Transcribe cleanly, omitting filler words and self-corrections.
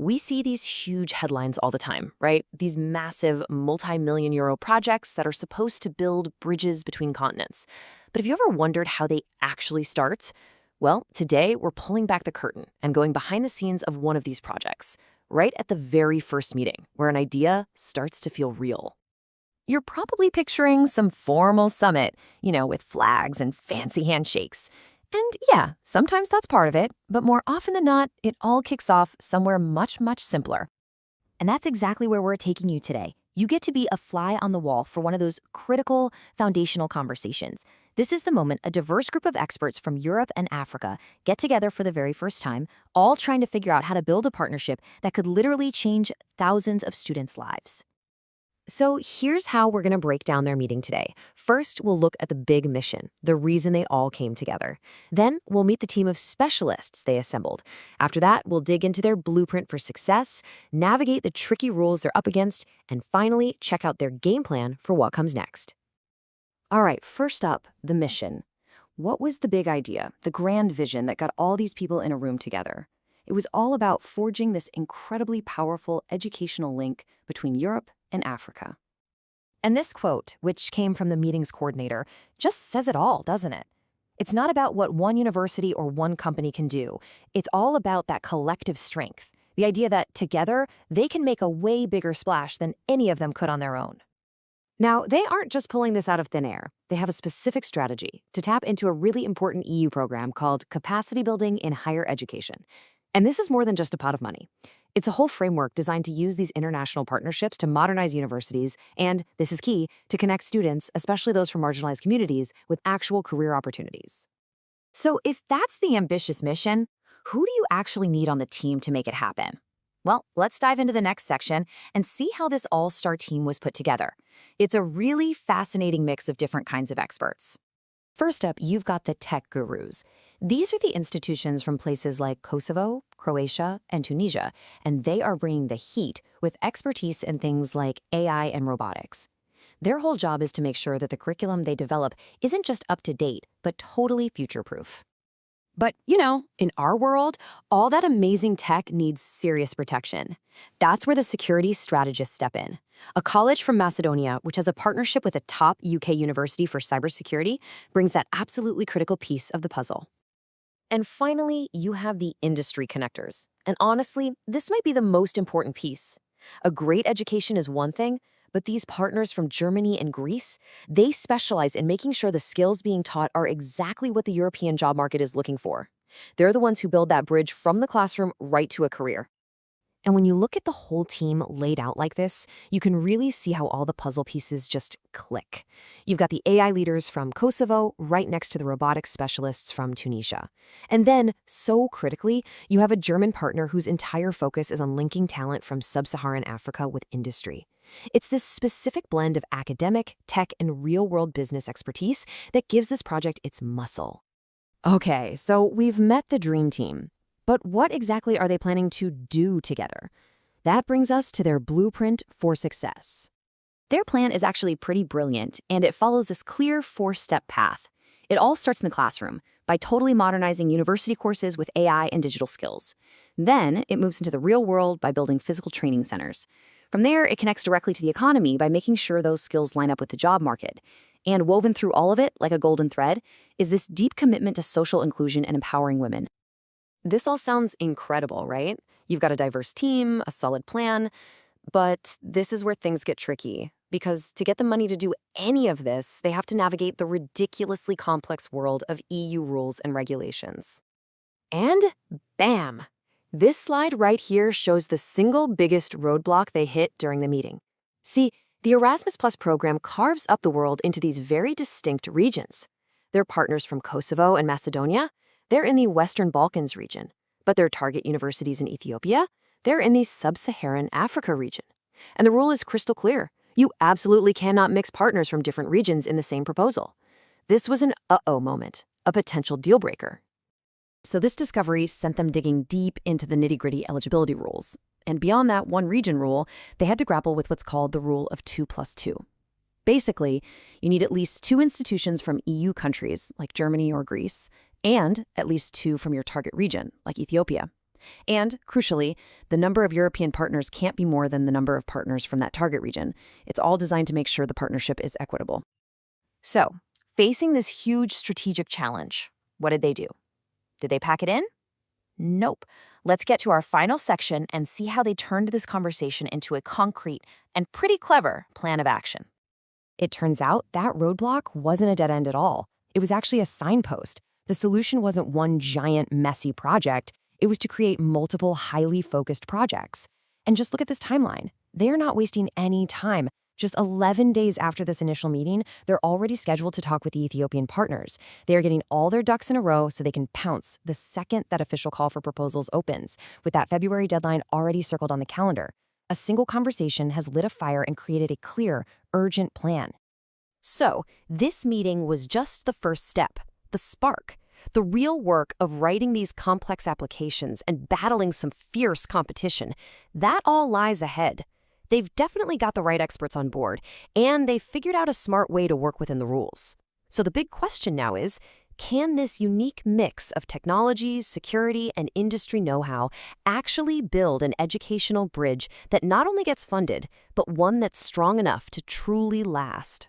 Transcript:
We see these huge headlines all the time, right? These massive multi-million euro projects that are supposed to build bridges between continents. But have you ever wondered how they actually start? Well, today we're pulling back the curtain and going behind the scenes of one of these projects, right at the very first meeting, where an idea starts to feel real. You're probably picturing some formal summit, with flags and fancy handshakes. And yeah, sometimes that's part of it, but more often than not, it all kicks off somewhere much, much simpler. And that's exactly where we're taking you today. You get to be a fly on the wall for one of those critical, foundational conversations. This is the moment a diverse group of experts from Europe and Africa get together for the very first time, all trying to figure out how to build a partnership that could literally change thousands of students' lives. So here's how we're going to break down their meeting today. First, we'll look at the big mission, the reason they all came together. Then, we'll meet the team of specialists they assembled. After that, we'll dig into their blueprint for success, navigate the tricky rules they're up against, and finally, check out their game plan for what comes next. All right, first up, the mission. What was the big idea, the grand vision that got all these people in a room together? It was all about forging this incredibly powerful educational link between Europe and Africa. And this quote, which came from the meeting's coordinator, just says it all, doesn't it? It's not about what one university or one company can do. It's all about that collective strength, the idea that together they can make a way bigger splash than any of them could on their own. Now, they aren't just pulling this out of thin air. They have a specific strategy to tap into a really important EU program called Capacity Building in Higher Education. And this is more than just a pot of money. It's a whole framework designed to use these international partnerships to modernize universities and, this is key, to connect students, especially those from marginalized communities, with actual career opportunities. So if that's the ambitious mission, who do you actually need on the team to make it happen? Well, let's dive into the next section and see how this all-star team was put together. It's a really fascinating mix of different kinds of experts. First up, you've got the tech gurus. These are the institutions from places like Kosovo, Croatia, and Tunisia, and they are bringing the heat with expertise in things like AI and robotics. Their whole job is to make sure that the curriculum they develop isn't just up to date, but totally future-proof. But, in our world, all that amazing tech needs serious protection. That's where the security strategists step in. A college from Macedonia, which has a partnership with a top UK university for cybersecurity, brings that absolutely critical piece of the puzzle. And finally, you have the industry connectors. And honestly, this might be the most important piece. A great education is one thing, but these partners from Germany and Greece, they specialize in making sure the skills being taught are exactly what the European job market is looking for. They're the ones who build that bridge from the classroom right to a career. And when you look at the whole team laid out like this, you can really see how all the puzzle pieces just click. You've got the AI leaders from Kosovo right next to the robotics specialists from Tunisia. And then, so critically, you have a German partner whose entire focus is on linking talent from sub-Saharan Africa with industry. It's this specific blend of academic, tech, and real-world business expertise that gives this project its muscle. Okay, so we've met the dream team. But what exactly are they planning to do together? That brings us to their blueprint for success. Their plan is actually pretty brilliant, and it follows this clear four-step path. It all starts in the classroom, by totally modernizing university courses with AI and digital skills. Then, it moves into the real world by building physical training centers. From there, it connects directly to the economy by making sure those skills line up with the job market. And woven through all of it, like a golden thread, is this deep commitment to social inclusion and empowering women. This all sounds incredible, right? You've got a diverse team, a solid plan, but this is where things get tricky. Because to get the money to do any of this, they have to navigate the ridiculously complex world of EU rules and regulations. And bam! This slide right here shows the single biggest roadblock they hit during the meeting. See, the Erasmus Plus program carves up the world into these very distinct regions. Their partners from Kosovo and Macedonia, they're in the Western Balkans region, but their target universities in Ethiopia, they're in the Sub-Saharan Africa region. And the rule is crystal clear. You absolutely cannot mix partners from different regions in the same proposal. This was an uh-oh moment, a potential deal breaker. So this discovery sent them digging deep into the nitty-gritty eligibility rules. And beyond that one region rule, they had to grapple with what's called the rule of 2+2. Basically, you need at least 2 institutions from EU countries, like Germany or Greece, and at least 2 from your target region, like Ethiopia. And, crucially, the number of European partners can't be more than the number of partners from that target region. It's all designed to make sure the partnership is equitable. So, facing this huge strategic challenge, what did they do? Did they pack it in? Nope. Let's get to our final section and see how they turned this conversation into a concrete and pretty clever plan of action. It turns out that roadblock wasn't a dead end at all. It was actually a signpost. The solution wasn't one giant, messy project. It was to create multiple, highly focused projects. And just look at this timeline. They are not wasting any time. Just 11 days after this initial meeting, they're already scheduled to talk with the Ethiopian partners. They are getting all their ducks in a row so they can pounce the second that official call for proposals opens, with that February deadline already circled on the calendar. A single conversation has lit a fire and created a clear, urgent plan. So, this meeting was just the first step, the spark. The real work of writing these complex applications and battling some fierce competition, that all lies ahead. They've definitely got the right experts on board, and they've figured out a smart way to work within the rules. So the big question now is, can this unique mix of technologies, security, and industry know-how actually build an educational bridge that not only gets funded, but one that's strong enough to truly last?